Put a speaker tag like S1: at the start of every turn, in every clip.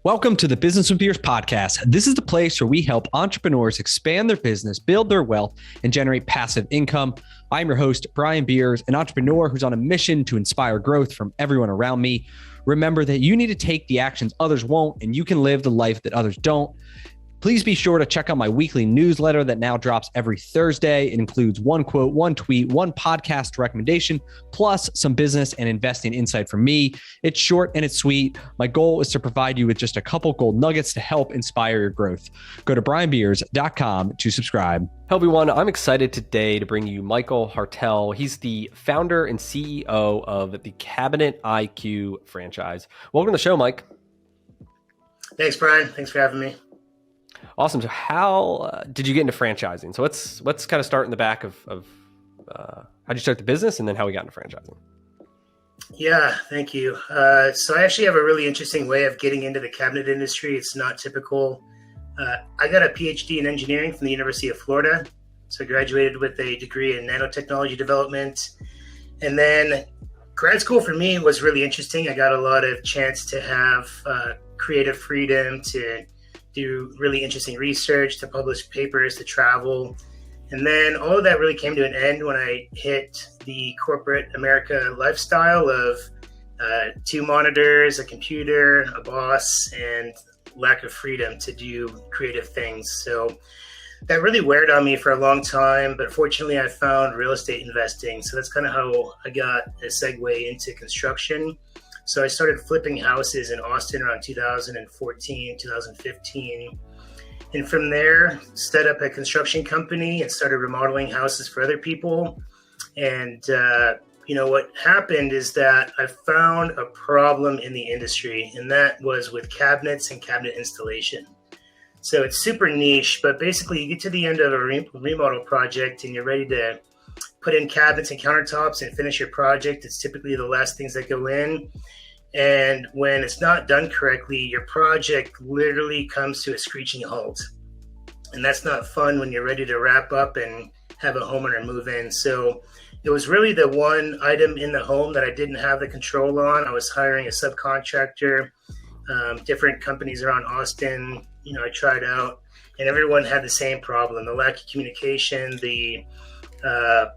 S1: Welcome to the Business with Beers podcast. This is the place where we help entrepreneurs expand their business, build their wealth, and generate passive income. I'm your host, Brian Beers, an entrepreneur who's on a mission to inspire growth from everyone around me. Remember that you need to take the actions others won't, and you can live the life that others don't. Please be sure to check out my weekly newsletter that now drops every Thursday. It includes one quote, one tweet, one podcast recommendation, plus some business and investing insight from me. It's short and it's sweet. My goal is to provide you with just a couple gold nuggets to help inspire your growth. Go to brianbeers.com to subscribe. Hello, everyone. I'm excited today to bring you Michael Hartel. He's the founder and CEO of the CabinetIQ franchise. Welcome to the show, Mike.
S2: Thanks, Brian. Thanks for having me.
S1: Awesome. So how did you get into franchising? So let's kind of start in the back of how did you start the business and then how we got into franchising?
S2: Yeah, thank you. So I actually have a really interesting way of getting into the cabinet industry. It's not typical. I got a PhD in engineering from the University of Florida. So I graduated with a degree in nanotechnology development. And then grad school for me was really interesting. I got a lot of chance to have creative freedom to do really interesting research, to publish papers, to travel. And then all of that really came to an end when I hit the corporate America lifestyle of 2 monitors, a computer, a boss, and lack of freedom to do creative things. So that really weighed on me for a long time, but fortunately I found real estate investing. So that's kind of how I got a segue into construction. So I started flipping houses in Austin around 2014, 2015. And from there, set up a construction company and started remodeling houses for other people. And, what happened is that I found a problem in the industry, and that was with cabinets and cabinet installation. So it's super niche, but basically you get to the end of a remodel project and you're ready to put in cabinets and countertops and finish your project. It's typically the last things that go in. And when it's not done correctly, your project literally comes to a screeching halt. And that's not fun when you're ready to wrap up and have a homeowner move in. So it was really the one item in the home that I didn't have the control on. I was hiring a subcontractor, different companies around Austin, I tried out, and everyone had the same problem: the lack of communication, the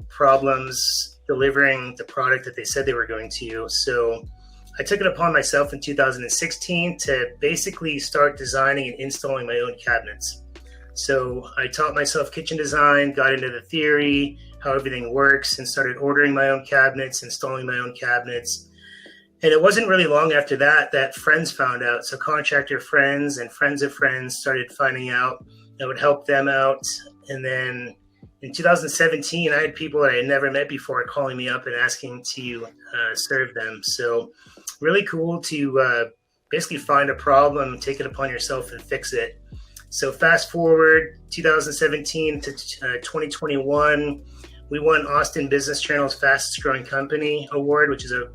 S2: problems delivering the product that they said they were going to. So I took it upon myself in 2016 to basically start designing and installing my own cabinets. So I taught myself kitchen design, got into the theory, how everything works, and started ordering my own cabinets, installing my own cabinets. And it wasn't really long after that friends found out. So contractor friends and friends of friends started finding out. I would help them out. And then in 2017, I had people that I had never met before calling me up and asking to serve them. So really cool to basically find a problem, take it upon yourself and fix it. So fast forward 2017 to 2021, we won Austin Business Journal's Fastest Growing Company Award, which is a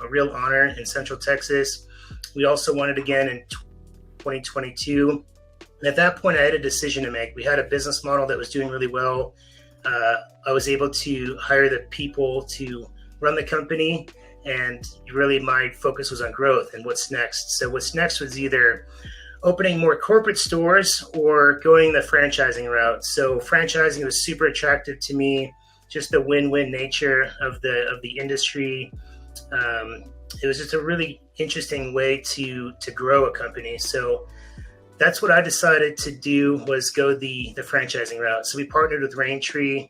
S2: real honor in Central Texas. We also won it again in 2022. And at that point, I had a decision to make. We had a business model that was doing really well. I was able to hire the people to run the company, and really my focus was on growth and what's next. So what's next was either opening more corporate stores or going the franchising route. So franchising was super attractive to me, just the win-win nature of the industry. It was just a really interesting way to grow a company. So that's what I decided to do, was go the franchising route. So we partnered with Raintree,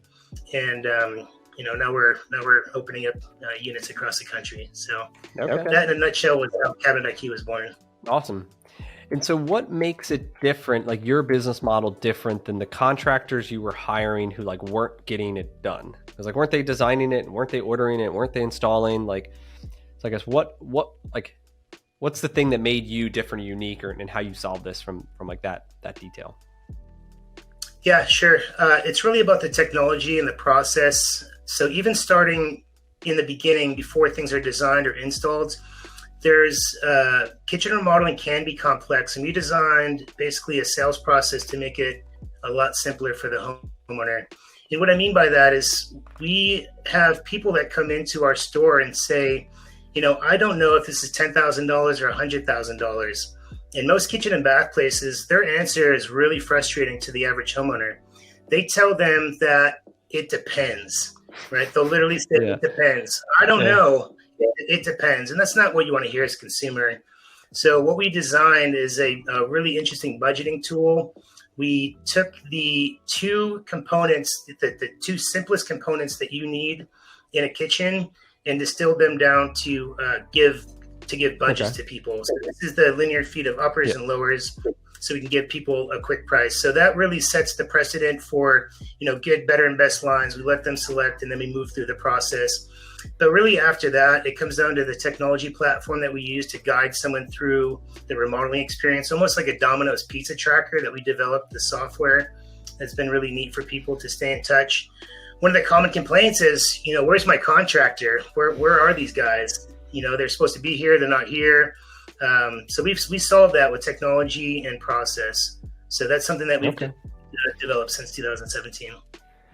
S2: and now we're opening up units across the country. So that in a nutshell was how CabinetIQ was born.
S1: Awesome. And so what makes it different, like your business model different than the contractors you were hiring who weren't getting it done? Because weren't they designing it, and weren't they ordering it, weren't they installing? So I guess what's the thing that made you different and unique, and how you solved this from that detail?
S2: Yeah, sure. It's really about the technology and the process. So even starting in the beginning, before things are designed or installed, there's kitchen remodeling can be complex, and we designed basically a sales process to make it a lot simpler for the homeowner. And what I mean by that is we have people that come into our store and say, I don't know if this is $10,000 or $100,000. in most kitchen and bath places, their answer is really frustrating to the average homeowner. They tell them that it depends, right? They'll literally say it depends. I don't know. It depends. And that's not what you want to hear as a consumer. So what we designed is a really interesting budgeting tool. We took the two components, the two simplest components that you need in a kitchen, and distilled them down to give budgets to people. So this is the linear feet of uppers and lowers, so we can give people a quick price. So that really sets the precedent for, good, better, and best lines. We let them select, and then we move through the process. But really after that, it comes down to the technology platform that we use to guide someone through the remodeling experience, almost like a Domino's pizza tracker that we developed, the software. That's been really neat for people to stay in touch. One of the common complaints is, where's my contractor? Where are these guys? They're supposed to be here. They're not here. So we solved that with technology and process. So that's something that we've developed since 2017.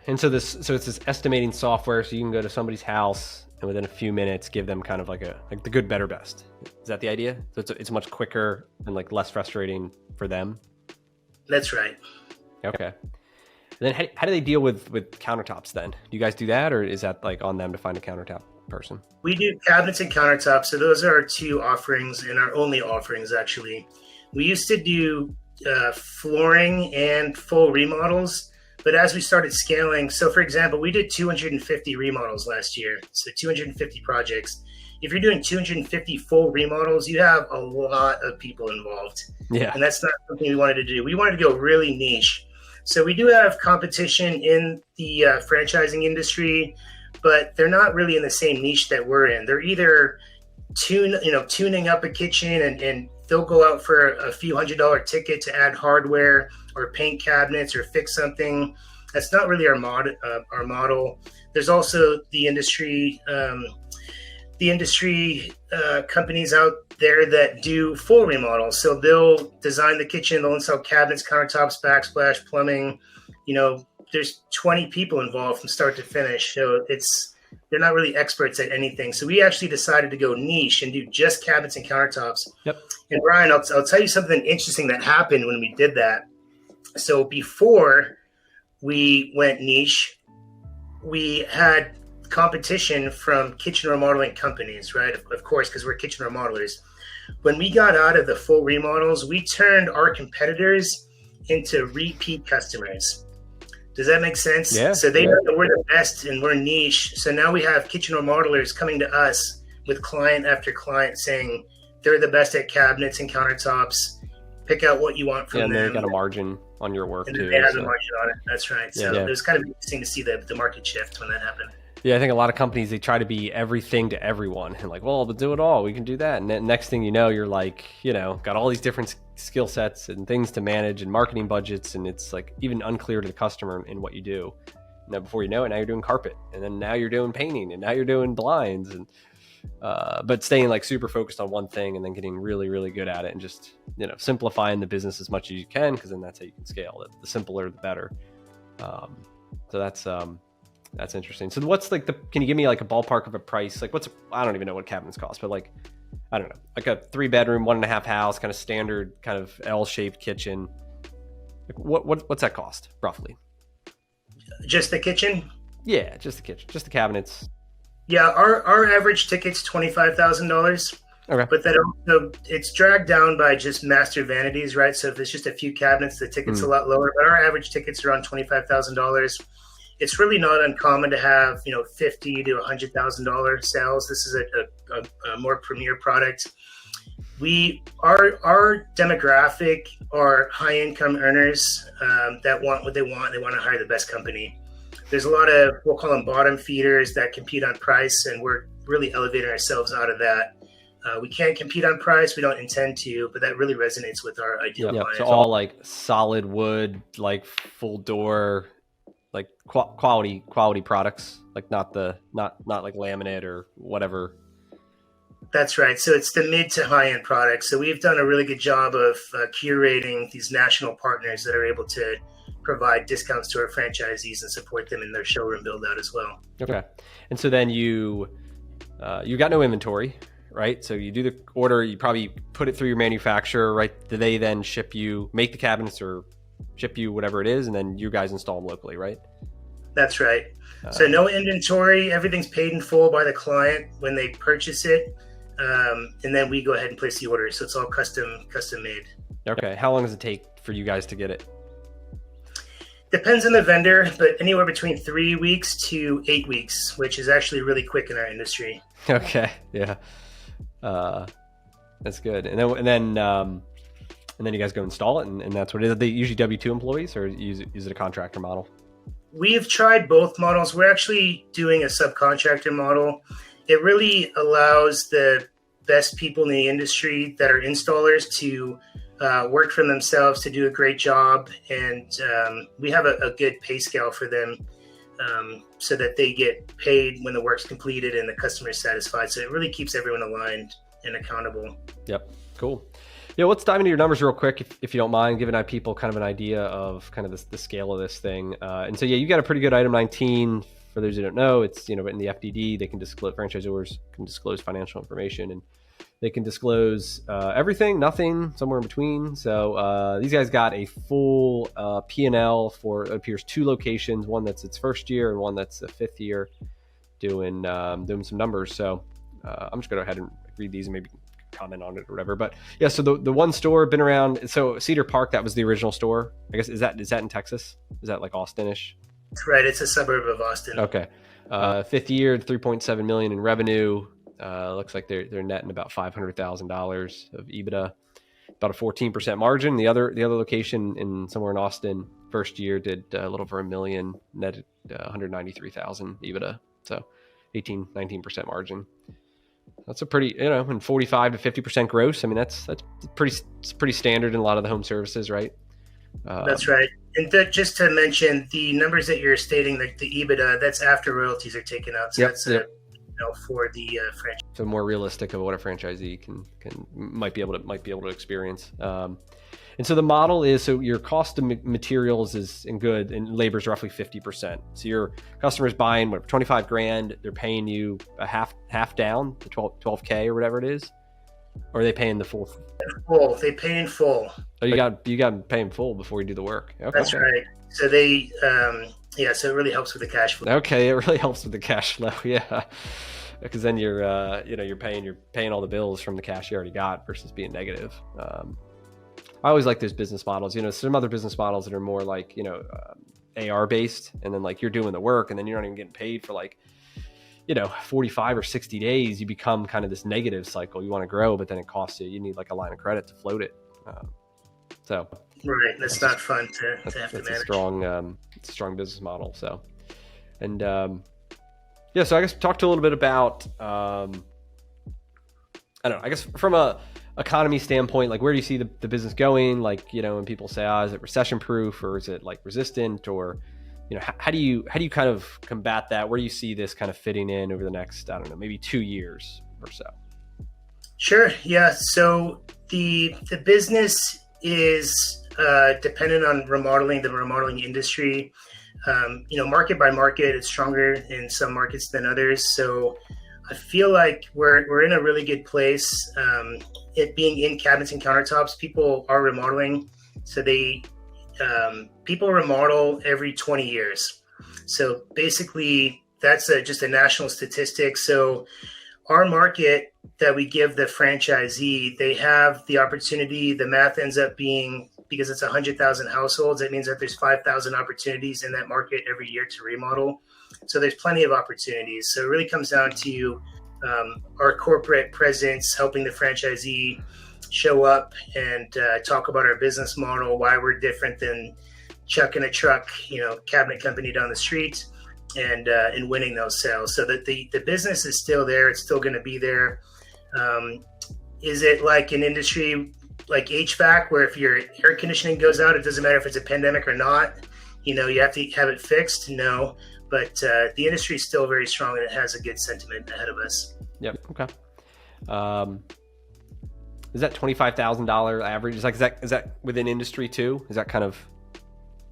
S3: And so it's this estimating software, so you can go to somebody's house and within a few minutes give them kind of like the good, better, best. Is that the idea? So it's much quicker and like less frustrating for them.
S2: That's right.
S3: Okay. And then how do they deal with countertops then? Do you guys do that, or is that like on them to find a countertop person?
S2: We do cabinets and countertops. So those are our two offerings, and our only offerings actually. We used to do flooring and full remodels. But as we started scaling, so for example, we did 250 remodels last year. So 250 projects. If you're doing 250 full remodels, you have a lot of people involved. Yeah. And that's not something we wanted to do. We wanted to go really niche. So we do have competition in the franchising industry, but they're not really in the same niche that we're in. They're either tuning up a kitchen and they'll go out for a few $100 ticket to add hardware or paint cabinets or fix something. That's not really our model. There's also the industry companies out there that do full remodels. So they'll design the kitchen, they'll install cabinets, countertops, backsplash, plumbing. There's 20 people involved from start to finish. So they're not really experts at anything. So we actually decided to go niche and do just cabinets and countertops. Yep. And Brian, I'll tell you something interesting that happened when we did that. So before we went niche, we had competition from kitchen remodeling companies, right? Of course, because we're kitchen remodelers. When we got out of the full remodels, we turned our competitors into repeat customers. Does that make sense? Yeah. So they know that we're the best and we're niche. So now we have kitchen remodelers coming to us with client after client saying they're the best at cabinets and countertops. Pick out what you want from them.
S3: And they got a margin on your work
S2: and
S3: too.
S2: They have a margin on it. That's right. So it was kind of interesting to see the market shift when that happened.
S3: Yeah, I think a lot of companies, they try to be everything to everyone and like, well, we'll do it all. We can do that. And then next thing you know, you're like, got all these different skill sets and things to manage and marketing budgets. And it's like even unclear to the customer in what you do. Before you know it, now you're doing carpet, and then now you're doing painting, and now you're doing blinds, and but staying like super focused on one thing and then getting really, really good at it and just, simplifying the business as much as you can, because then that's how you can scale it. The simpler, the better. So that's interesting. So what's like can you give me like a ballpark of a price? Like I don't even know what cabinets cost, but like, I don't know, like a 3-bedroom, 1.5 house, kind of standard kind of L-shaped kitchen. Like what's that cost roughly?
S2: Just the kitchen?
S3: Yeah, just the kitchen, just the cabinets.
S2: Yeah, our average ticket's $25,000. Okay. But that also, it's dragged down by just master vanities, right? So if it's just a few cabinets, the ticket's a lot lower. But our average ticket's around $25,000. It's really not uncommon to have, $50,000 to $100,000 sales. This is a more premier product. Our demographic are high income earners that want what they want. They want to hire the best company. There's a lot of, we'll call them bottom feeders that compete on price, and we're really elevating ourselves out of that. We can't compete on price. We don't intend to, but that really resonates with our ideal client.
S3: So all like solid wood, like full door, like quality products, like not like laminate or whatever.
S2: That's right. So it's the mid to high end products. So we've done a really good job of curating these national partners that are able to provide discounts to our franchisees and support them in their showroom build out as well.
S3: Okay. And so then you got no inventory, right? So you do the order, you probably put it through your manufacturer, right? Do they then make the cabinets or ship you whatever it is, and then you guys install them locally, right?
S2: That's right. So no inventory, everything's paid in full by the client when they purchase it. And then we go ahead and place the order. So it's all custom made.
S3: Okay. How long does it take for you guys to get it?
S2: Depends on the vendor, but anywhere between 3 weeks to 8 weeks, which is actually really quick in our industry.
S3: Okay. Yeah. That's good. And then you guys go install it, and that's what it is. Are they usually W-2 employees, or is it a contractor model?
S2: We've tried both models. We're actually doing a subcontractor model. It really allows the best people in the industry that are installers to work for themselves, to do a great job. And we have a good pay scale for them so that they get paid when the work's completed and the customer is satisfied. So it really keeps everyone aligned and accountable.
S3: Yep. Cool. Yeah, let's dive into your numbers real quick, if you don't mind, giving people kind of an idea of kind of the scale of this thing. And so, yeah, you got a pretty good item 19. For those who don't know, it's, in the FDD, they can disclose, franchisors can disclose financial information, and they can disclose everything, nothing, somewhere in between. So these guys got a full P&L for, it appears, 2 locations, one that's its first year and one that's the 5th year, doing some numbers. So I'm just going to go ahead and read these and maybe comment on it or whatever. But yeah, so the one store been around. So Cedar Park, that was the original store. I guess is that in Texas? Is that like Austin-ish?
S2: That's right. It's a suburb of Austin.
S3: Okay. 5th year, 3.7 million in revenue. Looks like they're netting about $500,000 of EBITDA, about a 14% margin. The other location in somewhere in Austin, first year did a little over $1 million, netted 193,000 EBITDA. So 19% margin. That's a pretty, and 45 to 50% gross. I mean, that's pretty standard in a lot of the home services, right?
S2: That's right. And just to mention, the numbers that you're stating, like the EBITDA, that's after royalties are taken out. So that's for the franchise.
S3: So more realistic of what a franchisee might be able to experience. And so the model is, so your cost of materials is in good, and labor is roughly 50%. So your customer's buying $25,000, they're paying you a half down, the 12K or whatever it is, or are they paying the full?
S2: Full. They pay in full.
S3: Oh, you got to pay in full before you do the work. Okay.
S2: That's right. So they, so it really helps with the cash flow.
S3: Okay, it really helps with the cash flow. Yeah, because then you're paying all the bills from the cash you already got versus being negative. I always like those business models. Some other business models that are more like, AR based, and then like you're doing the work and then you're not even getting paid for 45 or 60 days. You become kind of this negative cycle. You want to grow, but then it costs you need like a line of credit to float it.
S2: Right. That's not fun to have to manage.
S3: It's a strong business model. So, and so I guess talk to a little bit about, I don't know, I guess from a economy standpoint, like where do you see the business going? Like, when people say, is it recession proof, or is it like resistant, or, how do you kind of combat that? Where do you see this kind of fitting in over the next, I don't know, maybe 2 years or so?
S2: Sure. Yeah. So the business is dependent on the remodeling industry. Market by market, it's stronger in some markets than others. So I feel like we're in a really good place. It being in cabinets and countertops, people are remodeling. So people remodel every 20 years. So basically that's just a national statistic. So our market that we give the franchisee, they have the opportunity, the math ends up being, because it's 100,000 households, it means that there's 5,000 opportunities in that market every year to remodel. So there's plenty of opportunities. So it really comes down to our corporate presence, helping the franchisee show up and talk about our business model, why we're different than chucking a truck, cabinet company down the street, and winning those sales. So that the business is still there. It's still going to be there. Is it like an industry like HVAC, where if your air conditioning goes out, it doesn't matter if it's a pandemic or not, you have to have it fixed? No. But the industry is still very strong, and it has a good sentiment ahead of us.
S3: Yep. Okay. Is that $25,000 average? Is that within industry too? Is that kind of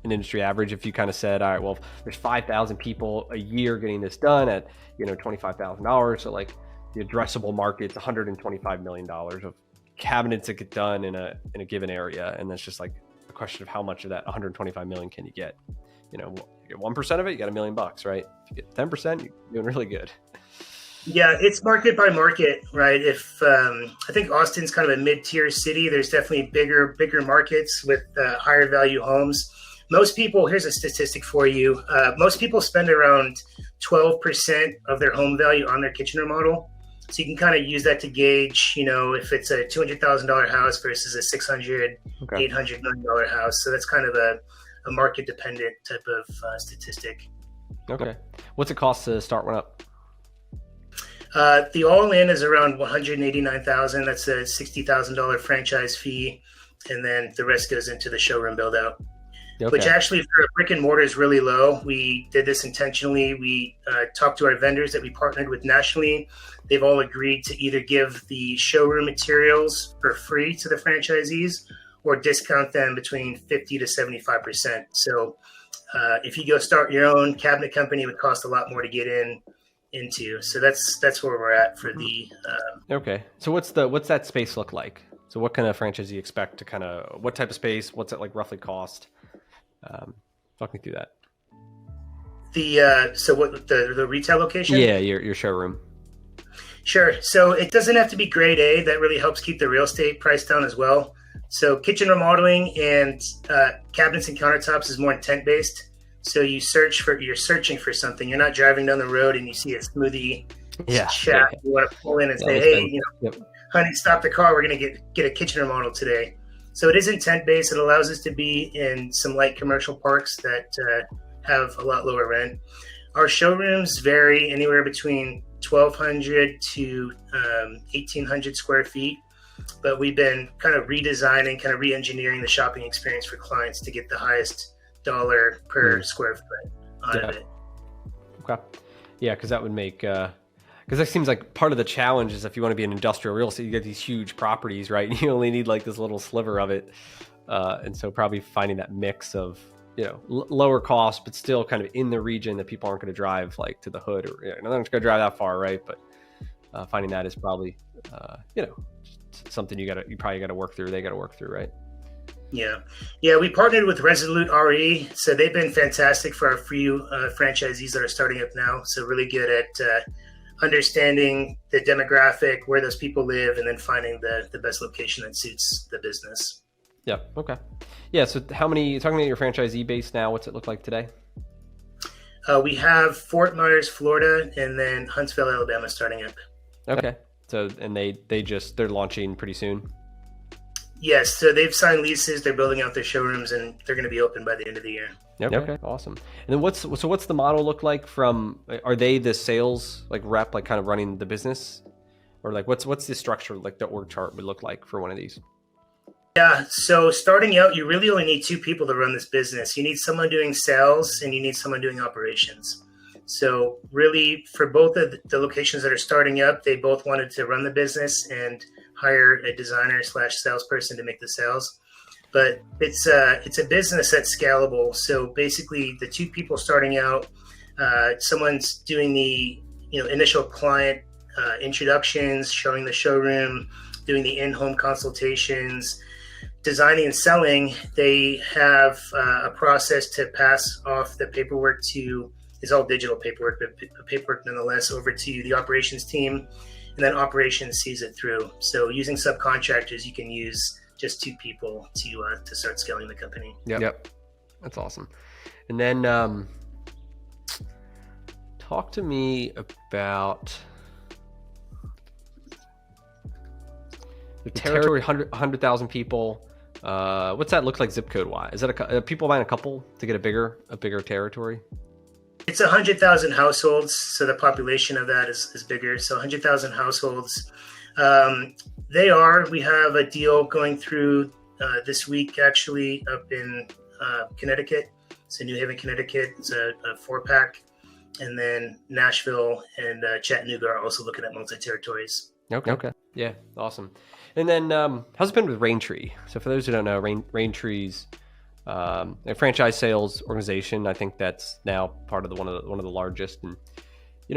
S3: an industry average? If you kind of said, all right, well, there's 5,000 people a year getting this done at $25,000, so like the addressable market, it's $125 million of cabinets that get done in a given area. And that's just like a question of how much of that 125 million can you get? You know, you get 1% of it, you got $1 million, right? If you get 10%, you're doing really good.
S2: Yeah, it's market by market, right? If I think Austin's kind of a mid-tier city, there's definitely bigger markets with higher value homes. Most people, here's a statistic for you. Most people spend around 12% of their home value on their kitchen remodel. So you can kind of use that to gauge, you know, if it's a $200,000 house versus a $600, $800 million house. So that's kind of a market dependent type of statistic.
S3: Okay. What's it cost to start one up?
S2: The all-in is around $189,000. That's a $60,000 franchise fee, and then the rest goes into the showroom build-out. Okay. Which actually, for a brick and mortar, is really low. We did this intentionally. We talked to our vendors that we partnered with nationally. They've all agreed to either give the showroom materials for free to the franchisees or discount them between 50 to 75%. So if you go start your own cabinet company, it would cost a lot more to get into. So that's where we're at for the.
S3: Okay. So what's that space look like? So what kind of franchisee expect to kind of, what type of space? What's it like roughly cost? Talk me through that.
S2: So what the retail location?
S3: Yeah, your showroom.
S2: Sure. So it doesn't have to be grade A. That really helps keep the real estate price down as well. So kitchen remodeling and cabinets and countertops is more intent based. So you're searching for something. You're not driving down the road and you see a smoothie shack. You want to pull in and say, hey, honey, stop the car. We're going to get a kitchen remodel today. So it is intent based. It allows us to be in some light commercial parks that have a lot lower rent. Our showrooms vary anywhere between 1,200 to 1,800 square feet. But we've been kind of redesigning, kind of re-engineering the shopping experience for clients to get the highest dollar per square foot out of it.
S3: Okay. Yeah, because that would make, because that seems like part of the challenge is if you want to be an industrial real estate, you get these huge properties, right? You only need like this little sliver of it. And so probably finding that mix of, you know, lower cost, but still kind of in the region that people aren't going to drive like to the hood or, they're not going to drive that far, right? But finding that is probably, something you probably got to work through. They got to work through, right?
S2: Yeah. We partnered with Resolute RE. So they've been fantastic for our few franchisees that are starting up now. So really good at understanding the demographic, where those people live, and then finding the best location that suits the business.
S3: Yeah. Okay. Yeah. So talking about your franchisee base now, what's it look like today?
S2: We have Fort Myers, Florida, and then Huntsville, Alabama starting up.
S3: Okay. So, and they're launching pretty soon?
S2: Yes. So they've signed leases. They're building out their showrooms, and they're going to be open by the end of the year.
S3: Okay. Awesome. And then what's the model look like are they the sales like rep, like kind of running the business, or like what's the structure, like the org chart would look like for one of these?
S2: Yeah. So starting out, you really only need two people to run this business. You need someone doing sales and you need someone doing operations. So really for both of the locations that are starting up, they both wanted to run the business and hire a designer / salesperson to make the sales. But it's a business that's scalable. So basically the two people starting out, someone's doing the initial client introductions, showing the showroom, doing the in-home consultations, designing and selling. They have a process to pass off the paperwork it's all digital paperwork, but paperwork nonetheless, over to the operations team, and then operations sees it through. So using subcontractors, you can use just two people to start scaling the company.
S3: Yep. That's awesome. And then talk to me about the territory, 100,000 people. What's that look like zip code wise? Is that people buying a couple to get a bigger territory?
S2: It's 100,000 households, so the population of that is bigger. So 100,000 households. We have a deal going through this week, actually, up in Connecticut. So New Haven, Connecticut. It's a 4-pack. And then Nashville and Chattanooga are also looking at multi-territories.
S3: Okay. Yeah, awesome. And then how's it been with Raintree? So for those who don't know, Raintree's a franchise sales organization. I think that's now part of one of the largest. And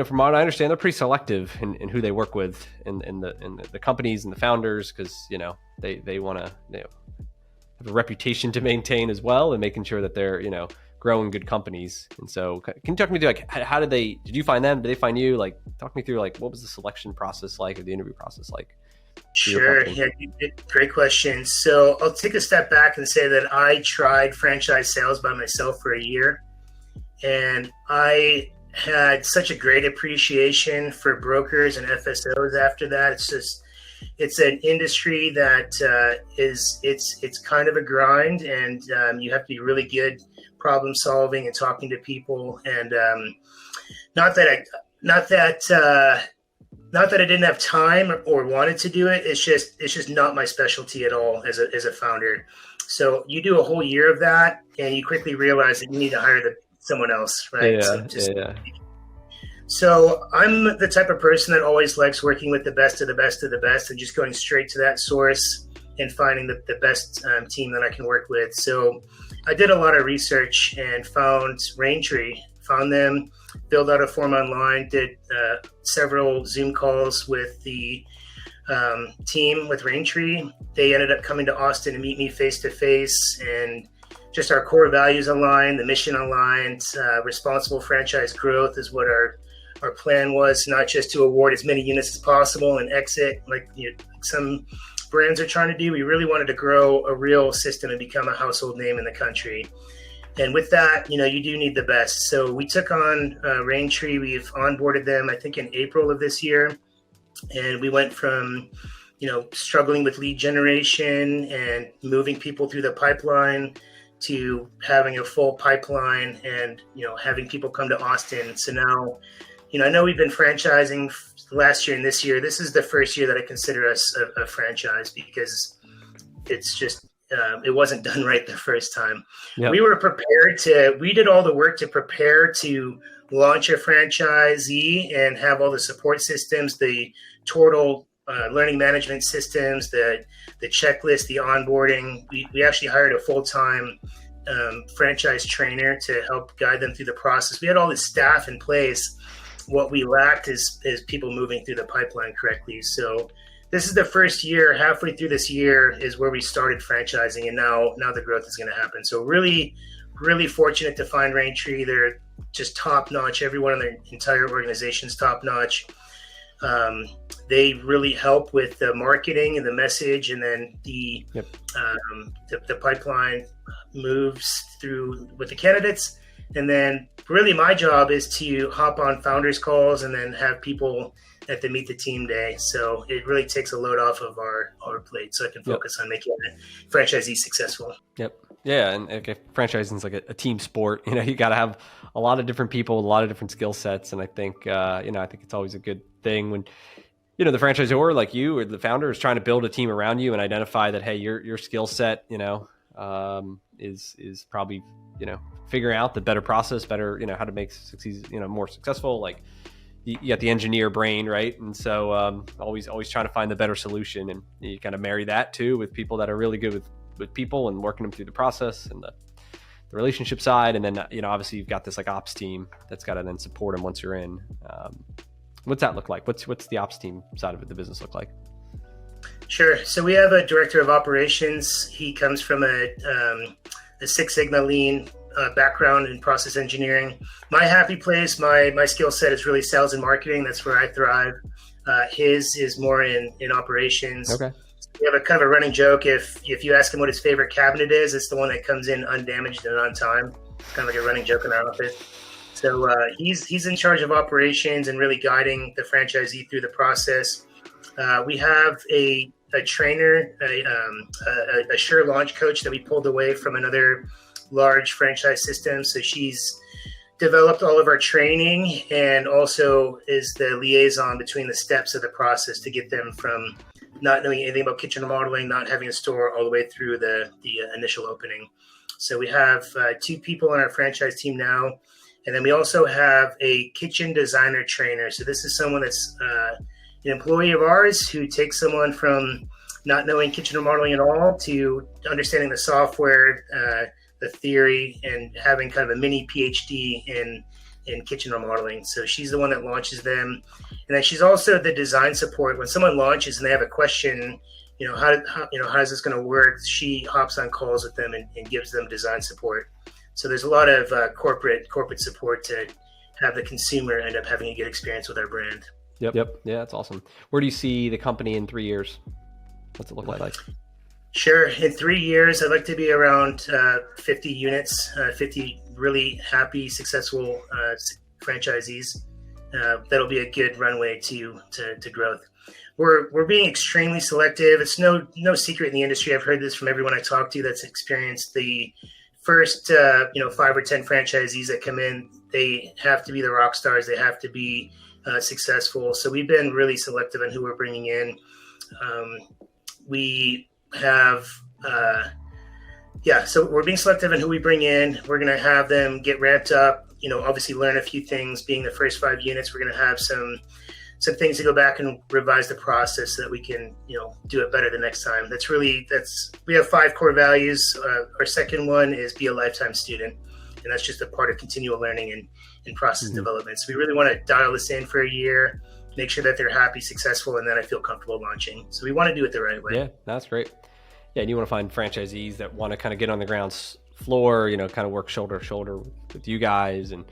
S3: from what I understand, they're pretty selective in who they work with in the companies and the founders, because they want to have a reputation to maintain as well, and making sure that they're growing good companies. And so, can you talk me through how did you find them? Did they find you? Talk me through what was the selection process like, or the interview process like?
S2: Sure. Yeah, great question. So I'll take a step back and say that I tried franchise sales by myself for a year, and I had such a great appreciation for brokers and FSOs after that. It's an industry that it's kind of a grind, and you have to be really good problem solving and talking to people. And not that I didn't have time or wanted to do it. It's just not my specialty at all as a founder. So you do a whole year of that, and you quickly realize that you need to hire someone else, right? So I'm the type of person that always likes working with the best of the best of the best, and just going straight to that source and finding the best team that I can work with. So I did a lot of research and found Raintree, found them, filled out a form online, did several Zoom calls with the team with Raintree. They ended up coming to Austin to meet me face to face, and just our core values aligned, the mission aligned. Responsible franchise growth is what our plan was, not just to award as many units as possible and exit like some brands are trying to do. We really wanted to grow a real system and become a household name in the country. And with that, you do need the best. So we took on Raintree. We've onboarded them, I think, in April of this year. And we went from, struggling with lead generation and moving people through the pipeline to having a full pipeline and, having people come to Austin. So now, I know we've been franchising last year and this year. This is the first year that I consider us a franchise, because it's just, it wasn't done right the first time. Yep. We did all the work to prepare to launch a franchisee and have all the support systems, the total learning management systems, the checklist, the onboarding. We actually hired a full-time franchise trainer to help guide them through the process. We had all this staff in place. What we lacked is people moving through the pipeline correctly. So this is the first year. Halfway through this year is where we started franchising, and now the growth is going to happen. So really, really fortunate to find Raintree. They're just top notch. Everyone in their entire organization is top notch. They really help with the marketing and the message, and then the pipeline moves through with the candidates. And then really my job is to hop on founders calls and then have people at the meet the team day. So it really takes a load off of our plate, so I can focus on making a franchisee successful.
S3: Yep. Yeah. And franchising is like a team sport. You got to have a lot of different people, with a lot of different skill sets. And I think, I think it's always a good thing when, the franchisor like you or the founder is trying to build a team around you and identify that, hey, your skill set, is probably, figuring out the better process, better, how to make succeed, more successful. Like you got the engineer brain, right? And so always trying to find the better solution, and you kind of marry that too with people that are really good with people and working them through the process and the relationship side. And then, obviously you've got this like ops team that's got to then support them once you're in. What's that look like? What's the ops team side of the business look like?
S2: Sure. So we have a director of operations. He comes from a Six Sigma Lean background in process engineering. My happy place, my skill set is really sales and marketing. That's where I thrive. His is more in operations. Okay. We have a kind of a running joke. If you ask him what his favorite cabinet is, it's the one that comes in undamaged and on time. Kind of like a running joke in our office. So he's in charge of operations and really guiding the franchisee through the process. We have a trainer, a sure launch coach that we pulled away from another large franchise system. So she's developed all of our training and also is the liaison between the steps of the process to get them from not knowing anything about kitchen remodeling, not having a store, all the way through the initial opening. So we have 2 people on our franchise team now. And then we also have a kitchen designer trainer. So this is someone that's an employee of ours who takes someone from not knowing kitchen remodeling at all to understanding the software, the theory, and having kind of a mini PhD in kitchen remodeling. So she's the one that launches them. And then she's also the design support. When someone launches and they have a question, how is this going to work? She hops on calls with them and gives them design support. So there's a lot of corporate support to have the consumer end up having a good experience with our brand.
S3: Yep. Yeah, that's awesome. Where do you see the company in 3 years? What's it look like?
S2: Sure. In 3 years, I'd like to be around 50 units, 50 really happy, successful franchisees. That'll be a good runway to growth. We're being extremely selective. It's no secret in the industry. I've heard this from everyone I talk to that's experienced the first 5 or 10 franchisees that come in. They have to be the rock stars. They have to be successful. So we've been really selective in who we're bringing in. We have, so we're being selective in who we bring in. We're going to have them get ramped up, obviously learn a few things. Being the first 5 units, we're going to have some things to go back and revise the process so that we can, do it better the next time. We have 5 core values. Our second one is be a lifetime student. And that's just a part of continual learning and process development. So we really want to dial this in for a year, make sure that they're happy, successful, and then I feel comfortable launching. So we want to do it the right way.
S3: Yeah, that's great. Yeah, and you want to find franchisees that want to kind of get on the ground floor, kind of work shoulder to shoulder with you guys and,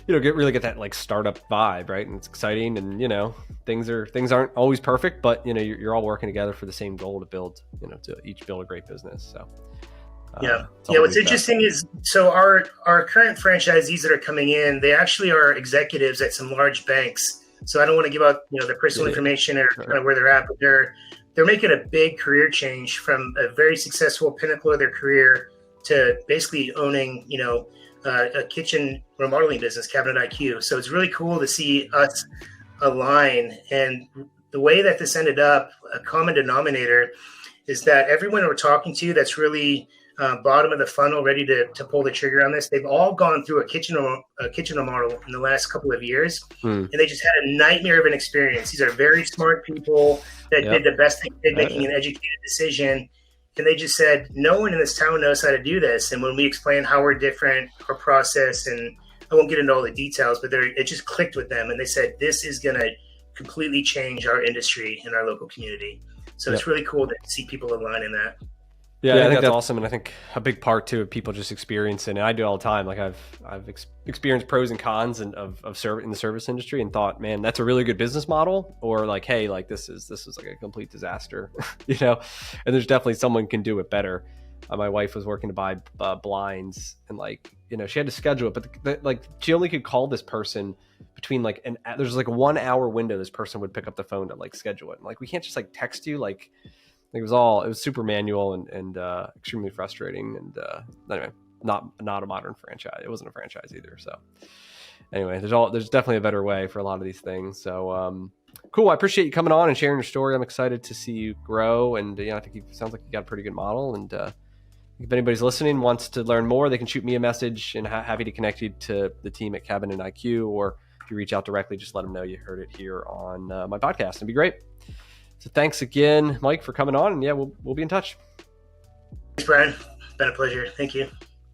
S3: get that like startup vibe, right? And it's exciting and, things aren't always perfect, but, you're all working together for the same goal to build, to each build a great business. So.
S2: What's interesting is, so our current franchisees that are coming in, they actually are executives at some large banks. So I don't want to give out, their personal information or kind of where they're at, but they're making a big career change from a very successful pinnacle of their career to basically owning, a kitchen remodeling business, CabinetIQ. So it's really cool to see us align. And the way that this ended up, a common denominator is that everyone we're talking to that's really bottom of the funnel, ready to pull the trigger on this, they've all gone through a kitchen remodel in the last couple of years, and they just had a nightmare of an experience. These are very smart people that did the best thing, making an educated decision, and they just said, no one in this town knows how to do this. And when we explained how we're different, our process, and I won't get into all the details, but it just clicked with them, and they said, this is going to completely change our industry and our local community. So it's really cool to see people align in that.
S3: Yeah, I think that's awesome. And I think a big part too of people just experiencing, and I do all the time. Like I've experienced pros and cons of in the service industry and thought, man, that's a really good business model, or like, hey, like this is like a complete disaster, and there's definitely someone can do it better. My wife was working to buy blinds, and she had to schedule it, but she only could call this person between there's like a 1 hour window this person would pick up the phone to schedule it. And we can't just text you. It was super manual and extremely frustrating. And anyway, not a modern franchise. It wasn't a franchise either. So anyway, there's definitely a better way for a lot of these things. So cool. I appreciate you coming on and sharing your story. I'm excited to see you grow. And I think it sounds like you got a pretty good model. And if anybody's listening wants to learn more, they can shoot me a message, and happy to connect you to the team at CabinetIQ, or if you reach out directly, just let them know you heard it here on my podcast. It'd be great. So thanks again, Mike, for coming on. And we'll be in touch.
S2: Thanks, Brian. It's been a pleasure. Thank you.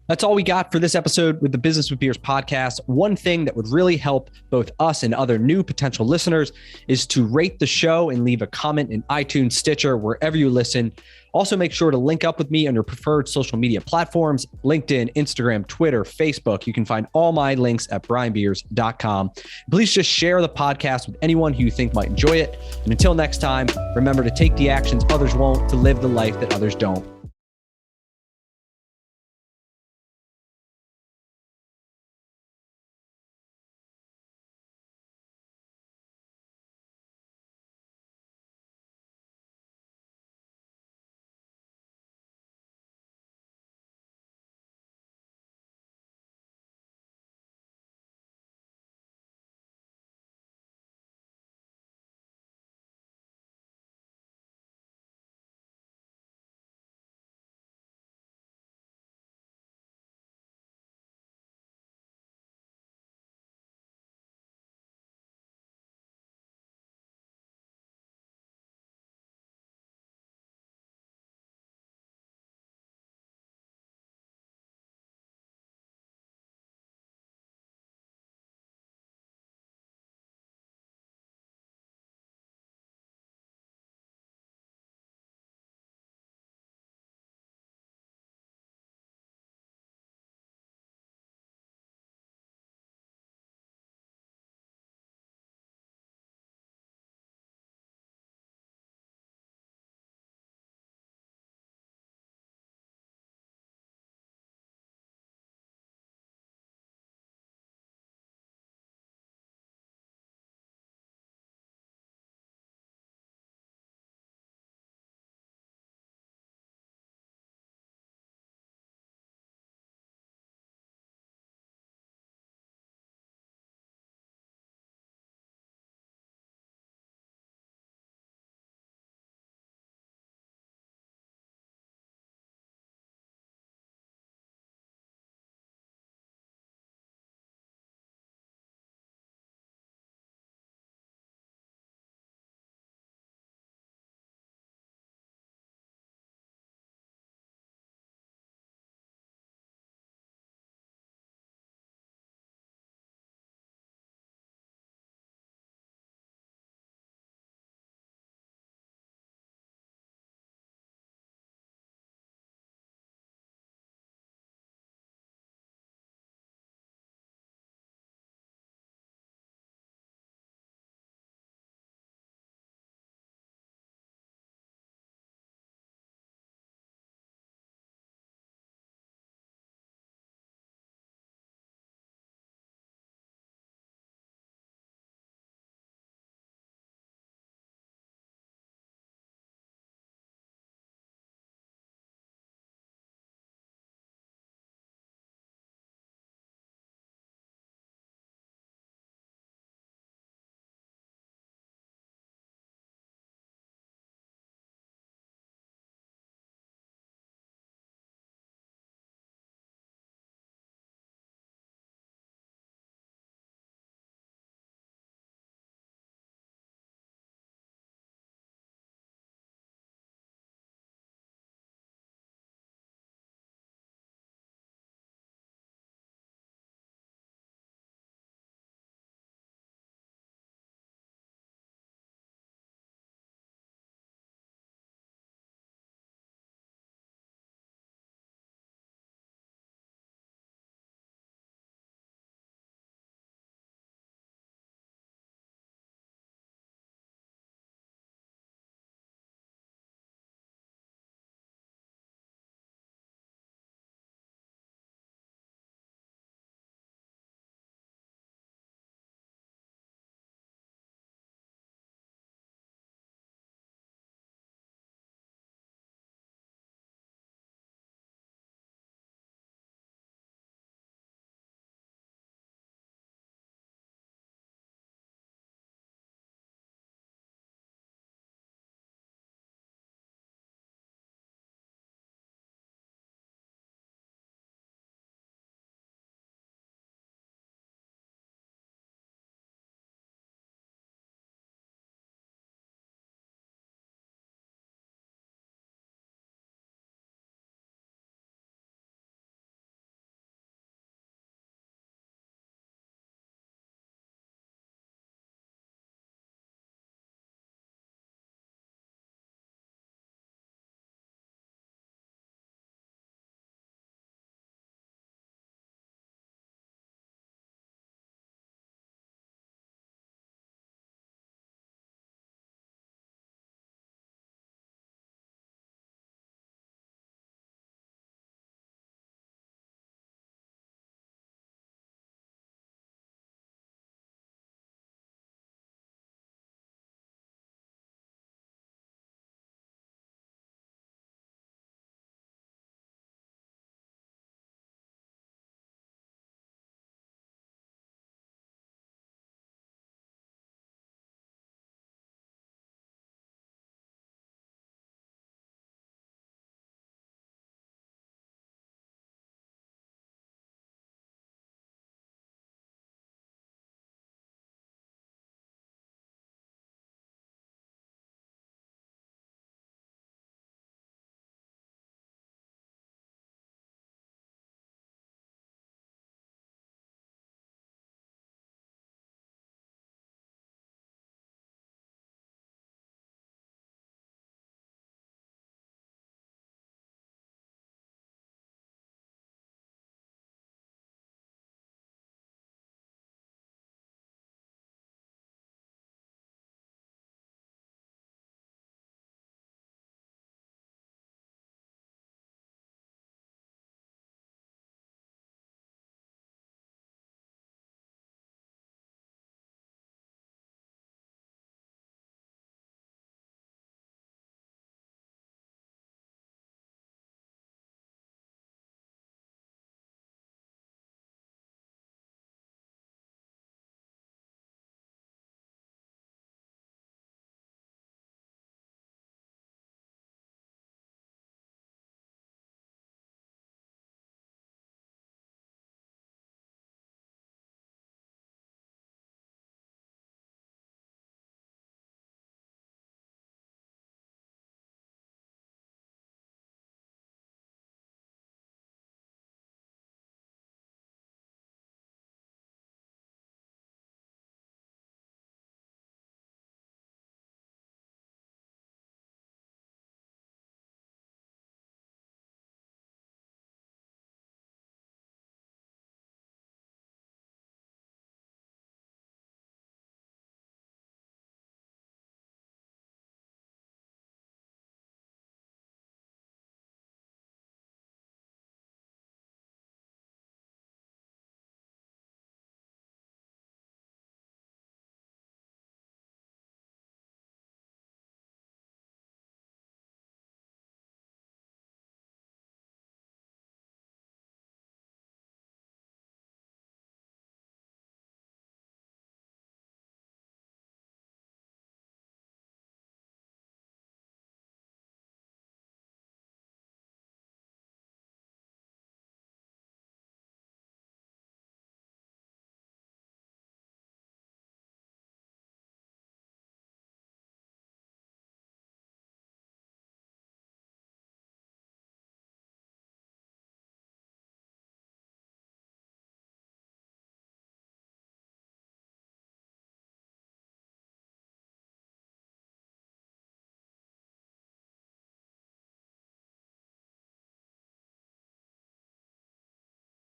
S1: That's all we got for this episode with the Business with Beers podcast. One thing that would really help both us and other new potential listeners is to rate the show and leave a comment in iTunes, Stitcher, wherever you listen. Also, make sure to link up with me on your preferred social media platforms, LinkedIn, Instagram, Twitter, Facebook. You can find all my links at brianbeers.com. Please just share the podcast with anyone who you think might enjoy it. And until next time, remember to take the actions others won't, to live the life that others don't.